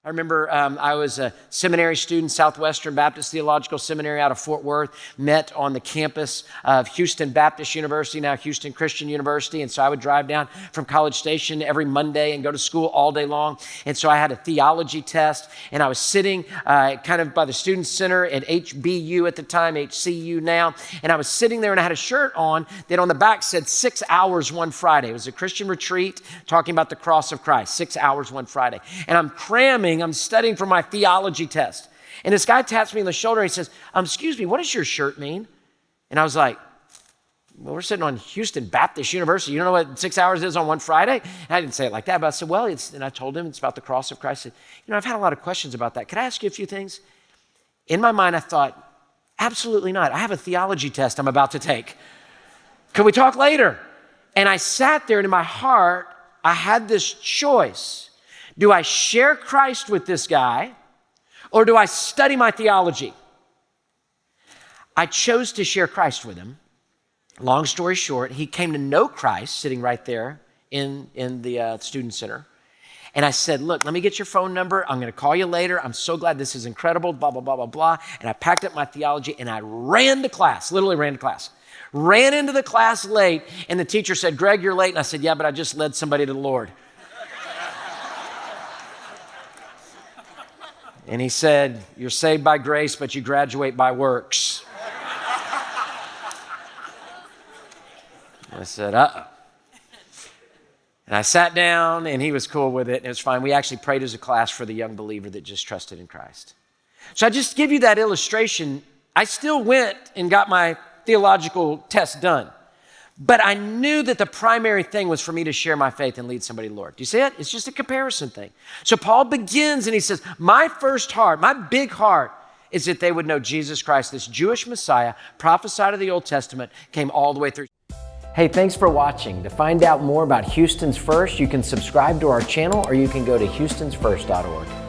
I remember I was a seminary student, Southwestern Baptist Theological Seminary out of Fort Worth, met on the campus of Houston Baptist University, now Houston Christian University. And so I would drive down from College Station every Monday and go to school all day long. And so I had a theology test, and I was sitting kind of by the Student Center at HBU at the time, HCU now. And I was sitting there, and I had a shirt on that on the back said 6 hours one Friday. It was a Christian retreat talking about the cross of Christ, 6 hours one Friday. And I'm studying for my theology test. And this guy taps me on the shoulder and he says, excuse me, what does your shirt mean? And I was like, well, we're sitting on Houston Baptist University. You don't know what 6 hours is on one Friday? And I didn't say it like that, but I said, well, and I told him it's about the cross of Christ. I said, I've had a lot of questions about that. Could I ask you a few things? In my mind, I thought, absolutely not. I have a theology test I'm about to take. Could we talk later? And I sat there, and in my heart, I had this choice. Do I share Christ with this guy, or do I study my theology? I chose to share Christ with him. Long story short, he came to know Christ sitting right there in the student center. And I said, look, let me get your phone number. I'm going to call you later. I'm so glad, this is incredible, blah, blah, blah, blah, blah. And I packed up my theology, and I ran to class, literally ran to class. Ran into the class late, and the teacher said, Greg, you're late. And I said, yeah, but I just led somebody to the Lord. And he said, you're saved by grace, but you graduate by works. I said, uh-oh. And I sat down, and he was cool with it, and it was fine. We actually prayed as a class for the young believer that just trusted in Christ. So I just give you that illustration. I still went and got my theological test done. But I knew that the primary thing was for me to share my faith and lead somebody to the Lord. Do you see it? It's just a comparison thing. So Paul begins and he says, my first heart, my big heart is that they would know Jesus Christ, this Jewish Messiah, prophesied of the Old Testament, came all the way through. Hey, thanks for watching. To find out more about Houston's First, you can subscribe to our channel, or you can go to houstonsfirst.org.